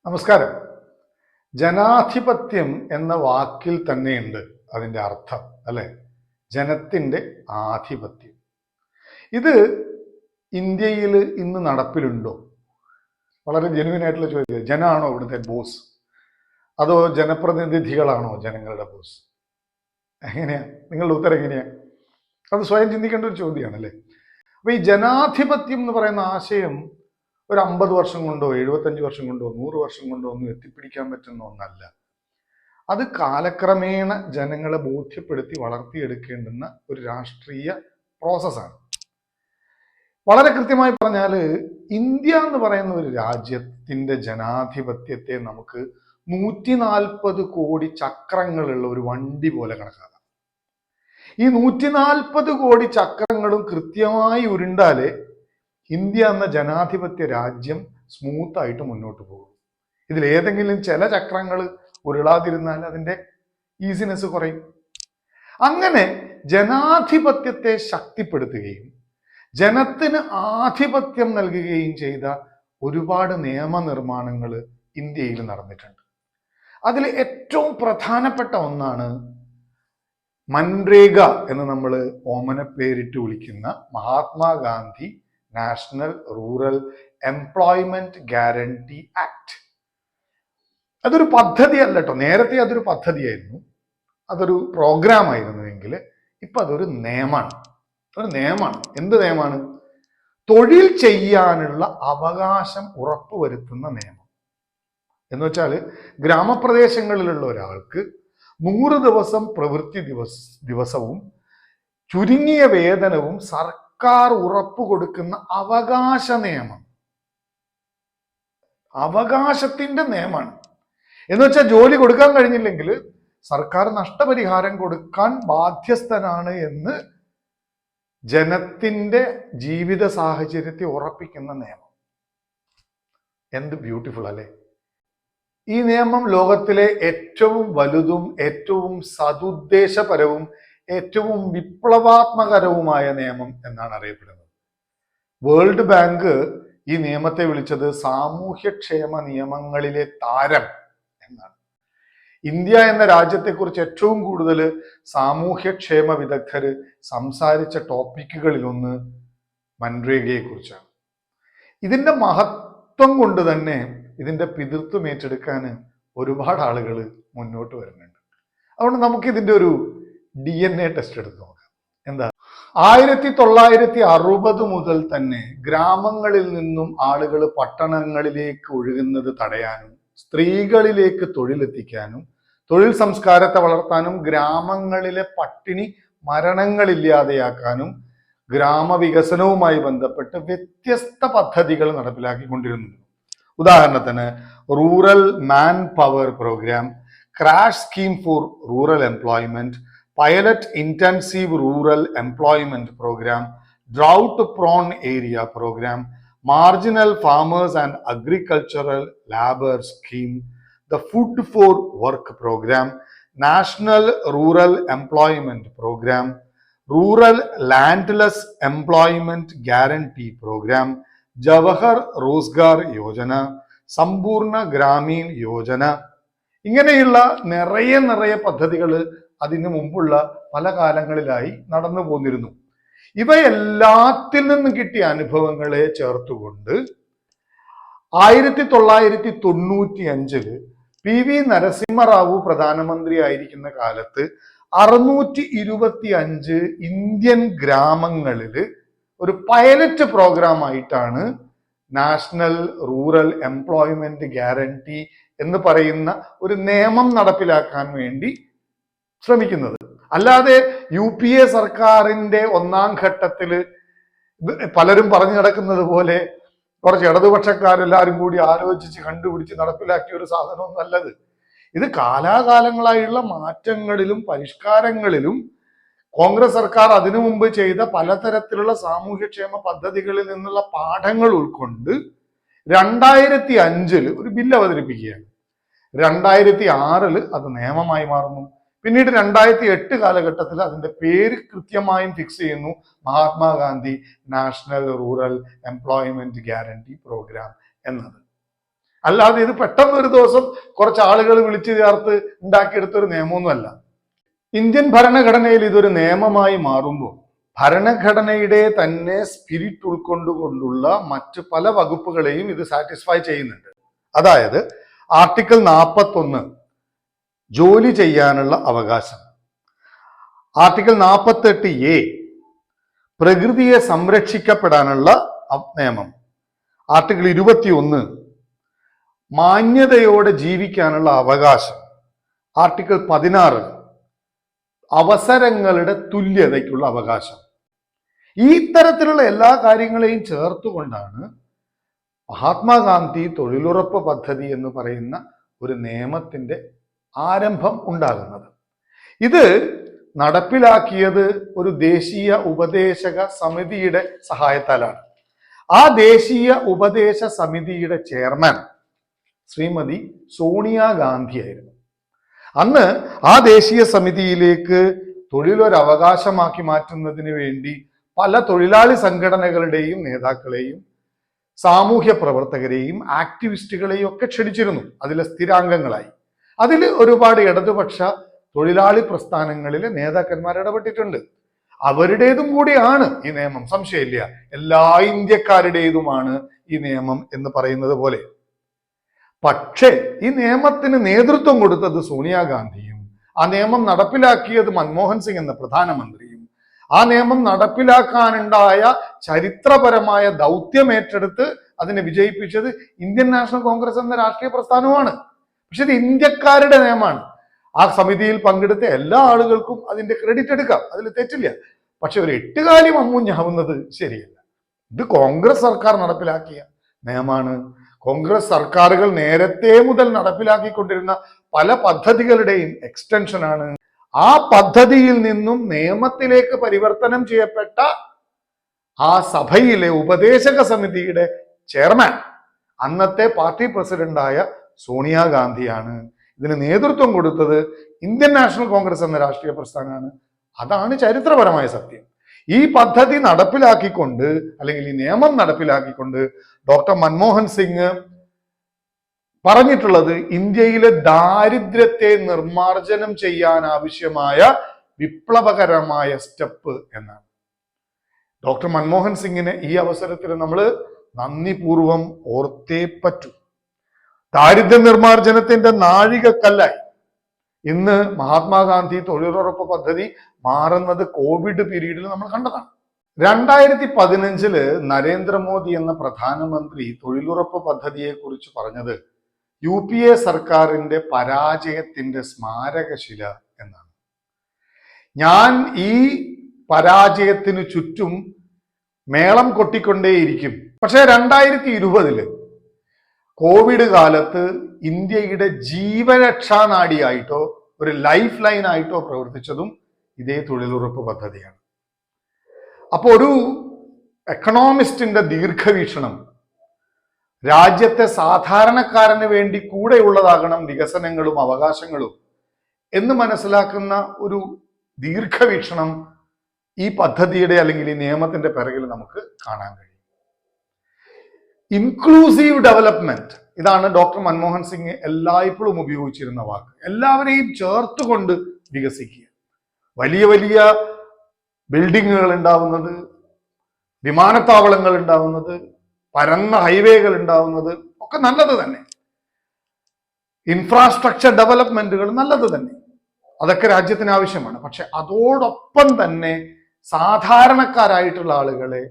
നമസ്കാരം. ജനാധിപത്യം എന്ന വാക്കിൽ തന്നെയുണ്ട് അതിൻ്റെ അർത്ഥം, അല്ലെ? ജനത്തിൻ്റെ ആധിപത്യം. ഇത് ഇന്ത്യയിൽ ഇന്ന് നടപ്പിലുണ്ടോ? വളരെ ജെനുവിൻ ആയിട്ടുള്ള ചോദ്യം. ജനാണോ ഇവിടുത്തെ ബോസ്, അതോ ജനപ്രതിനിധികളാണോ ജനങ്ങളുടെ ബോസ്? എങ്ങനെയാ നിങ്ങളുടെ ഉത്തരം എങ്ങനെയാ? അത് സ്വയം ചിന്തിക്കേണ്ട ഒരു ചോദ്യമാണ്, അല്ലേ? അപ്പൊ ഈ ജനാധിപത്യം എന്ന് പറയുന്ന ആശയം ഒരു 50 വർഷം കൊണ്ടോ 75 വർഷം കൊണ്ടോ 100 വർഷം കൊണ്ടോ ഒന്നും എത്തിപ്പിടിക്കാൻ പറ്റുന്ന ഒന്നല്ല. അത് കാലക്രമേണ ജനങ്ങളെ ബോധ്യപ്പെടുത്തി വളർത്തിയെടുക്കേണ്ടുന്ന ഒരു രാഷ്ട്രീയ പ്രോസസ്സാണ്. വളരെ കൃത്യമായി പറഞ്ഞാൽ ഇന്ത്യ എന്ന് പറയുന്ന ഒരു രാജ്യത്തിന്റെ ജനാധിപത്യത്തെ നമുക്ക് 140 കോടി ചക്രങ്ങളുള്ള ഒരു വണ്ടി പോലെ കണക്കാക്കാം. ഈ 140 കോടി ചക്രങ്ങളും കൃത്യമായി ഉരുണ്ടാലേ ഇന്ത്യ എന്ന ജനാധിപത്യ രാജ്യം സ്മൂത്തായിട്ട് മുന്നോട്ട് പോകും. ഇതിലേതെങ്കിലും ചില ചക്രങ്ങൾ ഉരുളാതിരുന്നാൽ അതിൻ്റെ ഈസിനെസ് കുറയും. അങ്ങനെ ജനാധിപത്യത്തെ ശക്തിപ്പെടുത്തുകയും ജനത്തിന് ആധിപത്യം നൽകുകയും ചെയ്ത ഒരുപാട് നിയമനിർമ്മാണങ്ങൾ ഇന്ത്യയിൽ നടന്നിട്ടുണ്ട്. അതിൽ ഏറ്റവും പ്രധാനപ്പെട്ട ഒന്നാണ് മൻരേഗ എന്ന് നമ്മൾ ഓമന പേരിട്ട് വിളിക്കുന്ന Mahatma Gandhi national rural employment guarantee act. അതൊരു പദ്ധതി അല്ല കേട്ടോ. നേരത്തെ അതൊരു പദ്ധതിയായിരുന്നു, അതൊരു പ്രോഗ്രാം ആയിരുന്നുവെങ്കിൽ ഇപ്പൊ അതൊരു നിയമമാണ്. എന്ത് നിയമമാണ്? തൊഴിൽ ചെയ്യാനുള്ള അവകാശം ഉറപ്പുവരുത്തുന്ന നിയമം. എന്ന് വെച്ചാൽ ഗ്രാമപ്രദേശങ്ങളിലുള്ള ഒരാൾക്ക് 100 ദിവസം പ്രവൃത്തി ദിവസവും ചുരുങ്ങിയ വേതനവും സർക്കാർ ഉറപ്പ് കൊടുക്കുന്ന അവകാശ നിയമം. അവകാശത്തിന്റെ നിയമമാണ്. എന്ന് വെച്ചാൽ ജോലി കൊടുക്കാൻ കഴിഞ്ഞില്ലെങ്കിൽ സർക്കാർ നഷ്ടപരിഹാരം കൊടുക്കാൻ ബാധ്യസ്ഥനാണ് എന്ന് ജനത്തിന്റെ ജീവിത സാഹചര്യത്തെ ഉറപ്പിക്കുന്ന നിയമം. എന്ത് ബ്യൂട്ടിഫുൾ അല്ലേ? ഈ നിയമം ലോകത്തിലെ ഏറ്റവും വലുതും ഏറ്റവും സതുദ്ദേശപരവും ഏറ്റവും വിപ്ലവാത്മകരവുമായ നിയമം എന്നാണ് അറിയപ്പെടുന്നത്. വേൾഡ് ബാങ്ക് ഈ നിയമത്തെ വിളിച്ചത് സാമൂഹ്യക്ഷേമ നിയമങ്ങളിലെ താരം എന്നാണ്. ഇന്ത്യ എന്ന രാജ്യത്തെക്കുറിച്ച് ഏറ്റവും കൂടുതൽ സാമൂഹ്യക്ഷേമ വിദഗ്ധര് സംസാരിച്ച ടോപ്പിക്കുകളിലൊന്ന് മൻരേഗയെ കുറിച്ചാണ്. ഇതിന്റെ മഹത്വം കൊണ്ട് തന്നെ ഇതിന്റെ പിതൃത്വം ഏറ്റെടുക്കാൻ ഒരുപാട് ആളുകൾ മുന്നോട്ട് വരുന്നുണ്ട്. അതുകൊണ്ട് നമുക്ക് ഇതിന്റെ ഒരു DNA ടെസ്റ്റ് എടുത്ത് നോക്കാം. എന്താ? 1960 മുതൽ തന്നെ ഗ്രാമങ്ങളിൽ നിന്നും ആളുകൾ പട്ടണങ്ങളിലേക്ക് ഒഴുകുന്നത് തടയാനും സ്ത്രീകളിലേക്ക് തൊഴിലെത്തിക്കാനും തൊഴിൽ സംസ്കാരത്തെ വളർത്താനും ഗ്രാമങ്ങളിലെ പട്ടിണി മരണങ്ങളില്ലാതെയാക്കാനും ഗ്രാമവികസനവുമായി ബന്ധപ്പെട്ട് വ്യത്യസ്ത പദ്ധതികൾ നടപ്പിലാക്കിക്കൊണ്ടിരുന്നു. ഉദാഹരണത്തിന് rural man power programme, crash scheme for rural employment, pilot intensive rural employment programme, drought prone area programme, marginal farmers and agricultural labour scheme, the food for work programme, national rural employment programme, rural landless employment guarantee programme, Jawahar Rozgar Yojana, Sampoorna Grameen Yojana. ഇങ്ങനെയുള്ള നിറയെ പദ്ധതികൾ അതിനു മുമ്പുള്ള പല കാലങ്ങളിലായി നടന്നു പോന്നിരുന്നു. ഇവയെല്ലാത്തിൽ നിന്നും കിട്ടിയ അനുഭവങ്ങളെ ചേർത്തുകൊണ്ട് 1995 PV നരസിംഹറാവു പ്രധാനമന്ത്രി ആയിരിക്കുന്ന കാലത്ത് 625 ഇന്ത്യൻ ഗ്രാമങ്ങളിൽ ഒരു പൈലറ്റ് പ്രോഗ്രാം ആയിട്ടാണ് നാഷണൽ റൂറൽ എംപ്ലോയ്മെന്റ് ഗ്യാരണ്ടി എന്ന് പറയുന്ന ഒരു നിയമം നടപ്പിലാക്കാൻ വേണ്ടി ശ്രമിക്കുന്നത്. അല്ലാതെ UPA സർക്കാരിന്റെ ഒന്നാം ഘട്ടത്തിൽ പലരും പറഞ്ഞു നടക്കുന്നത് പോലെ കുറച്ച് ഇടതുപക്ഷക്കാരെല്ലാവരും കൂടി ആലോചിച്ച് കണ്ടുപിടിച്ച് നടപ്പിലാക്കിയ ഒരു സാധനമൊന്നും അല്ലത്. ഇത് കാലാകാലങ്ങളായുള്ള മാറ്റങ്ങളിലും പരിഷ്കാരങ്ങളിലും കോൺഗ്രസ് സർക്കാർ അതിനു മുമ്പ് ചെയ്ത പലതരത്തിലുള്ള സാമൂഹ്യക്ഷേമ പദ്ധതികളിൽ നിന്നുള്ള പാഠങ്ങൾ ഉൾക്കൊണ്ട് 2005 ഒരു ബില്ല് അവതരിപ്പിക്കുകയാണ്. 2006 അത് നിയമമായി മാറുന്നു. പിന്നീട് 2008 കാലഘട്ടത്തിൽ അതിന്റെ പേര് കൃത്യമായും ഫിക്സ് ചെയ്യുന്നു, Mahatma Gandhi national rural employment guarantee programme എന്നത്. അല്ലാതെ ഇത് പെട്ടെന്ന് ഒരു ദിവസം കുറച്ച് ആളുകൾ വിളിച്ചു ചേർത്ത് ഉണ്ടാക്കിയെടുത്തൊരു നിയമമൊന്നുമല്ല. ഇന്ത്യൻ ഭരണഘടനയിൽ ഇതൊരു നിയമമായി മാറുമ്പോൾ ഭരണഘടനയുടെ തന്നെ സ്പിരിറ്റ് ഉൾക്കൊണ്ടുകൊണ്ടുള്ള മറ്റ് പല വകുപ്പുകളെയും ഇത് സാറ്റിസ്ഫൈ ചെയ്യുന്നുണ്ട്. അതായത് ആർട്ടിക്കിൾ 41 ജോലി ചെയ്യാനുള്ള അവകാശം, ആർട്ടിക്കിൾ 48A പ്രകൃതിയെ സംരക്ഷിക്കപ്പെടാനുള്ള നിയമം, ആർട്ടിക്കിൾ 21 മാന്യതയോടെ ജീവിക്കാനുള്ള അവകാശം, ആർട്ടിക്കിൾ 16 അവസരങ്ങളുടെ തുല്യതയ്ക്കുള്ള അവകാശം. ഈ തരത്തിലുള്ള എല്ലാ കാര്യങ്ങളെയും ചേർത്തുകൊണ്ടാണ് മഹാത്മാഗാന്ധി തൊഴിലുറപ്പ് പദ്ധതി എന്ന് പറയുന്ന ഒരു നിയമത്തിന്റെ ആരംഭം ഉണ്ടാകുന്നത്. ഇത് നടപ്പിലാക്കിയത് ഒരു ദേശീയ ഉപദേശക സമിതിയുടെ സഹായത്താലാണ്. ആ ദേശീയ ഉപദേശ സമിതിയുടെ ചെയർമാൻ ശ്രീമതി സോണിയാഗാന്ധി ആയിരുന്നു. അന്ന് ആ ദേശീയ സമിതിയിലേക്ക് തൊഴിലൊരവകാശമാക്കി മാറ്റുന്നതിന് വേണ്ടി പല തൊഴിലാളി സംഘടനകളുടെയും നേതാക്കളെയും സാമൂഹ്യ പ്രവർത്തകരെയും ആക്ടിവിസ്റ്റുകളെയും ഒക്കെ ക്ഷണിച്ചിരുന്നു അതിലെ സ്ഥിരാംഗങ്ങളായി. അതിൽ ഒരുപാട് ഇടതുപക്ഷ തൊഴിലാളി പ്രസ്ഥാനങ്ങളിലെ നേതാക്കന്മാർ ഇടപെട്ടിട്ടുണ്ട്. അവരുടേതും കൂടിയാണ് ഈ നിയമം, സംശയമില്ല. എല്ലാ ഇന്ത്യക്കാരുടേതുമാണ് ഈ നിയമം എന്ന് പറയുന്നത് പോലെ. പക്ഷേ ഈ നിയമത്തിന് നേതൃത്വം കൊടുത്തത് സോണിയാഗാന്ധിയും ആ നിയമം നടപ്പിലാക്കിയത് മൻമോഹൻ സിംഗ് എന്ന പ്രധാനമന്ത്രിയും ആ നിയമം നടപ്പിലാക്കാനുണ്ടായ ചരിത്രപരമായ ദൗത്യം ഏറ്റെടുത്ത് അതിനെ വിജയിപ്പിച്ചത് ഇന്ത്യൻ നാഷണൽ കോൺഗ്രസ് എന്ന രാഷ്ട്രീയ പ്രസ്ഥാനവുമാണ്. പക്ഷെ ഇത് ഇന്ത്യക്കാരുടെ നിയമമാണ്. ആ സമിതിയിൽ പങ്കെടുത്ത എല്ലാ ആളുകൾക്കും അതിന്റെ ക്രെഡിറ്റ് എടുക്കാം, അതിൽ തെറ്റില്ല. പക്ഷെ ഒരു എട്ടുകാലി മമ്മൂഞ്ഞാവുന്നത് ശരിയല്ല. ഇത് കോൺഗ്രസ് സർക്കാർ നടപ്പിലാക്കിയ നിയമമാണ്. കോൺഗ്രസ് സർക്കാരുകൾ നേരത്തെ മുതൽ നടപ്പിലാക്കിക്കൊണ്ടിരുന്ന പല പദ്ധതികളുടെയും എക്സ്റ്റൻഷനാണ്. ആ പദ്ധതിയിൽ നിന്നും നിയമത്തിലേക്ക് പരിവർത്തനം ചെയ്യപ്പെട്ട ആ സഭയിലെ ഉപദേശക സമിതിയുടെ ചെയർമാൻ അന്നത്തെ പാർട്ടി പ്രസിഡന്റായ സോണിയാഗാന്ധിയാണ്. ഇതിന് നേതൃത്വം കൊടുത്തത് ഇന്ത്യൻ നാഷണൽ കോൺഗ്രസ് എന്ന രാഷ്ട്രീയ പ്രസ്ഥാനമാണ്. അതാണ് ചരിത്രപരമായ സത്യം. ഈ പദ്ധതി നടപ്പിലാക്കിക്കൊണ്ട് അല്ലെങ്കിൽ ഈ നിയമം നടപ്പിലാക്കിക്കൊണ്ട് ഡോക്ടർ മൻമോഹൻ സിംഗ് പറഞ്ഞിട്ടുള്ളത് ഇന്ത്യയിലെ ദാരിദ്ര്യത്തെ നിർമ്മാർജ്ജനം ചെയ്യാൻ ആവശ്യമായ വിപ്ലവകരമായ സ്റ്റെപ്പ് എന്നാണ്. ഡോക്ടർ മൻമോഹൻ സിംഗിനെ ഈ അവസരത്തിൽ നമ്മൾ നന്ദിപൂർവം ഓർത്തേ പറ്റൂ. ദാരിദ്ര്യ നിർമ്മാർജ്ജനത്തിന്റെ നാഴികക്കല്ലായി ഇന്ന് മഹാത്മാഗാന്ധി തൊഴിലുറപ്പ് പദ്ധതി മാറുന്നത് കോവിഡ് പീരീഡിൽ നമ്മൾ കണ്ടതാണ്. 2015 നരേന്ദ്രമോദി എന്ന പ്രധാനമന്ത്രി തൊഴിലുറപ്പ് പദ്ധതിയെ കുറിച്ച് പറഞ്ഞത് UPA സർക്കാരിന്റെ പരാജയത്തിന്റെ സ്മാരകശില എന്നാണ്. ഞാൻ ഈ പരാജയത്തിനു ചുറ്റും മേളം കൊട്ടിക്കൊണ്ടേയിരിക്കും. പക്ഷെ 2020 കോവിഡ് കാലത്ത് ഇന്ത്യയുടെ ജീവരക്ഷാ നാഡിയായിട്ടോ ഒരു ലൈഫ് ലൈൻ ആയിട്ടോ പ്രവർത്തിച്ചതും ഇതേ തൊഴിലുറപ്പ് പദ്ധതിയാണ്. അപ്പോൾ ഒരു എക്കണോമിസ്റ്റിന്റെ ദീർഘവീക്ഷണം രാജ്യത്തെ സാധാരണക്കാരന് വേണ്ടി കൂടെയുള്ളതാകണം വികസനങ്ങളും അവകാശങ്ങളും എന്ന് മനസ്സിലാക്കുന്ന ഒരു ദീർഘവീക്ഷണം ഈ പദ്ധതിയുടെ അല്ലെങ്കിൽ ഈ നിയമത്തിന്റെ പിറകിൽ നമുക്ക് കാണാൻ കഴിയും. ഇൻക്ലൂസീവ് ഡെവലപ്മെന്റ്, ഇതാണ് ഡോക്ടർ മൻമോഹൻ സിംഗ് എല്ലായ്പ്പോഴും ഉപയോഗിച്ചിരുന്ന വാക്ക്. എല്ലാവരെയും ചേർത്തുകൊണ്ട് വികസിക്കുക. വലിയ വലിയ ബിൽഡിങ്ങുകൾ ഉണ്ടാവുന്നത്, വിമാനത്താവളങ്ങൾ ഉണ്ടാവുന്നത്, പരന്ന ഹൈവേകൾ ഉണ്ടാവുന്നത് ഒക്കെ നല്ലത് തന്നെ. ഇൻഫ്രാസ്ട്രക്ചർ ഡെവലപ്മെന്റുകൾ നല്ലത് തന്നെ. അതൊക്കെ രാജ്യത്തിന് ആവശ്യമാണ്. പക്ഷെ അതോടൊപ്പം തന്നെ സാധാരണക്കാരായിട്ടുള്ള ആളുകളെ,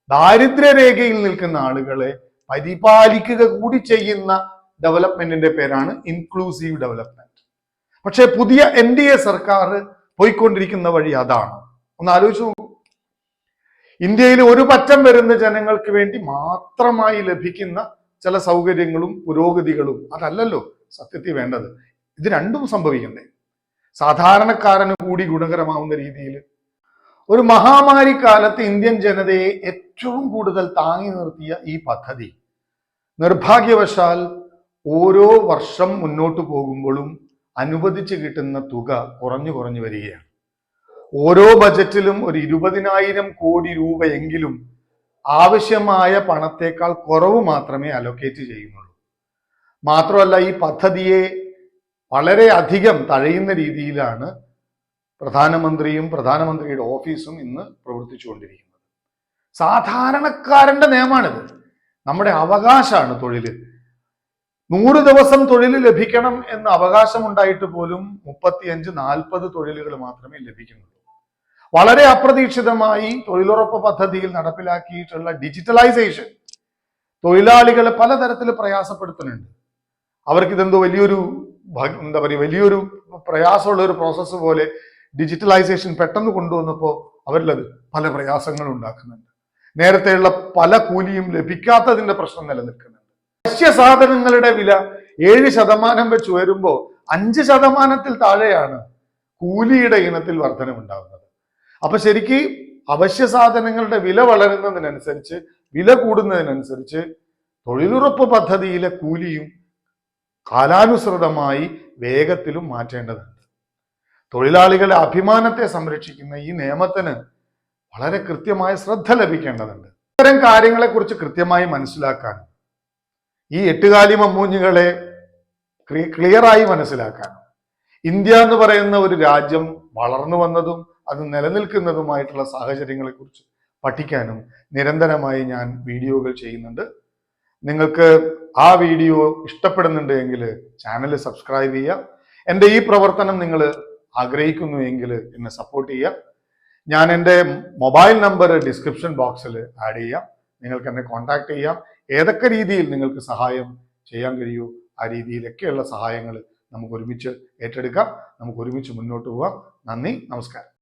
ദാരിദ്ര്യരേഖയിൽ നിൽക്കുന്ന ആളുകളെ പരിപാലിക്കുക കൂടി ചെയ്യുന്ന ഡെവലപ്മെന്റിന്റെ പേരാണ് ഇൻക്ലൂസീവ് ഡെവലപ്മെന്റ്. പക്ഷെ പുതിയ NDA സർക്കാർ പോയിക്കൊണ്ടിരിക്കുന്ന വഴി അതാണ്. ഒന്ന് ആലോചിച്ച് നോക്കൂ. ഇന്ത്യയിൽ ഒരു പറ്റം വരുന്ന ജനങ്ങൾക്ക് വേണ്ടി മാത്രമായി ലഭിക്കുന്ന ചില സൗകര്യങ്ങളും പുരോഗതികളും അതല്ലല്ലോ സത്യത്തിൽ വേണ്ടത്. ഇത് രണ്ടും സംഭവിക്കണ്ടേ? സാധാരണക്കാരന് കൂടി ഗുണകരമാവുന്ന രീതിയിൽ. ഒരു മഹാമാരി കാലത്ത് ഇന്ത്യൻ ജനതയെ ഏറ്റവും കൂടുതൽ താങ്ങി നിർത്തിയ ഈ പദ്ധതി നിർഭാഗ്യവശാൽ ഓരോ വർഷം മുന്നോട്ട് പോകുമ്പോഴും അനുവദിച്ച് കിട്ടുന്ന തുക കുറഞ്ഞു വരികയാണ്. ഓരോ ബജറ്റിലും ഒരു 20,000 കോടി രൂപയെങ്കിലും ആവശ്യമായ പണത്തേക്കാൾ കുറവ് മാത്രമേ അലോക്കേറ്റ് ചെയ്യുന്നുള്ളൂ. മാത്രമല്ല ഈ പദ്ധതിയെ വളരെ അധികം തഴയുന്ന രീതിയിലാണ് പ്രധാനമന്ത്രിയും പ്രധാനമന്ത്രിയുടെ ഓഫീസും ഇന്ന് പ്രവർത്തിച്ചുകൊണ്ടിരിക്കുന്നത്. സാധാരണക്കാരന്റെ നിയമമാണിത്. നമ്മുടെ അവകാശമാണ് തൊഴിൽ. 100 ദിവസം തൊഴിൽ ലഭിക്കണം എന്ന അവകാശമുണ്ടായിട്ട് പോലും 35-40 തൊഴിലുകൾ മാത്രമേ ലഭിക്കുന്നുള്ളൂ. വളരെ അപ്രതീക്ഷിതമായി തൊഴിലുറപ്പ് പദ്ധതിയിൽ നടപ്പിലാക്കിയിട്ടുള്ള ഡിജിറ്റലൈസേഷൻ തൊഴിലാളികളെ പലതരത്തിൽ പ്രയാസപ്പെടുത്തുന്നുണ്ട്. അവർക്കിതെന്തോ വലിയൊരു വലിയൊരു പ്രയാസമുള്ള ഒരു പ്രോസസ്സ് പോലെ ഡിജിറ്റലൈസേഷൻ പെട്ടെന്ന് കൊണ്ടുവന്നപ്പോൾ അവരിലത് പല പ്രയാസങ്ങൾ ഉണ്ടാക്കുന്നുണ്ട്. നേരത്തെയുള്ള പല കൂലിയും ലഭിക്കാത്തതിന്റെ പ്രശ്നം നിലനിൽക്കുന്നുണ്ട്. അവശ്യ സാധനങ്ങളുടെ വില 7% വെച്ച് ഉയരുമ്പോൾ 5% താഴെയാണ് കൂലിയുടെ ഇനത്തിൽ വർധനമുണ്ടാകുന്നത്. അപ്പൊ ശരിക്ക് അവശ്യ സാധനങ്ങളുടെ വില വളരുന്നതിനനുസരിച്ച്, വില കൂടുന്നതിനനുസരിച്ച് തൊഴിലുറപ്പ് പദ്ധതിയിലെ കൂലിയും കാലാനുസൃതമായി വേഗത്തിലും മാറ്റേണ്ടതുണ്ട്. തൊഴിലാളികളുടെ അഭിമാനത്തെ സംരക്ഷിക്കുന്ന ഈ നിയമത്തിന് വളരെ കൃത്യമായ ശ്രദ്ധ ലഭിക്കേണ്ടതുണ്ട്. ഇത്തരം കാര്യങ്ങളെക്കുറിച്ച് കൃത്യമായി മനസ്സിലാക്കാനും ഈ എട്ടുകാലി മമ്മൂഞ്ഞുകളെ ക്ലിയറായി മനസ്സിലാക്കാനും ഇന്ത്യ എന്ന് പറയുന്ന ഒരു രാജ്യം വളർന്നു വന്നതും അത് നിലനിൽക്കുന്നതുമായിട്ടുള്ള സാഹചര്യങ്ങളെക്കുറിച്ച് പഠിക്കാനും നിരന്തരമായി ഞാൻ വീഡിയോകൾ ചെയ്യുന്നുണ്ട്. നിങ്ങൾക്ക് ആ വീഡിയോ ഇഷ്ടപ്പെടുന്നുണ്ട് എങ്കിൽ ചാനൽ സബ്സ്ക്രൈബ് ചെയ്യുക. എൻ്റെ ഈ പ്രവർത്തനം നിങ്ങൾ ആഗ്രഹിക്കുന്നു എങ്കിൽ എന്നെ സപ്പോർട്ട് ചെയ്യുക. ഞാൻ എൻ്റെ മൊബൈൽ നമ്പർ ഡിസ്ക്രിപ്ഷൻ ബോക്സിൽ ആഡ് ചെയ്യാം. നിങ്ങൾക്ക് എന്നെ കോൺടാക്ട് ചെയ്യാം. ഏതൊക്കെ രീതിയിൽ നിങ്ങൾക്ക് സഹായം ചെയ്യാൻ കഴിയുമോ ആ രീതിയിലൊക്കെയുള്ള സഹായങ്ങൾ നമുക്ക് ഒരുമിച്ച് ഏറ്റെടുക്കാം. നമുക്ക് ഒരുമിച്ച് മുന്നോട്ട് പോകാം. നന്ദി, നമസ്കാരം.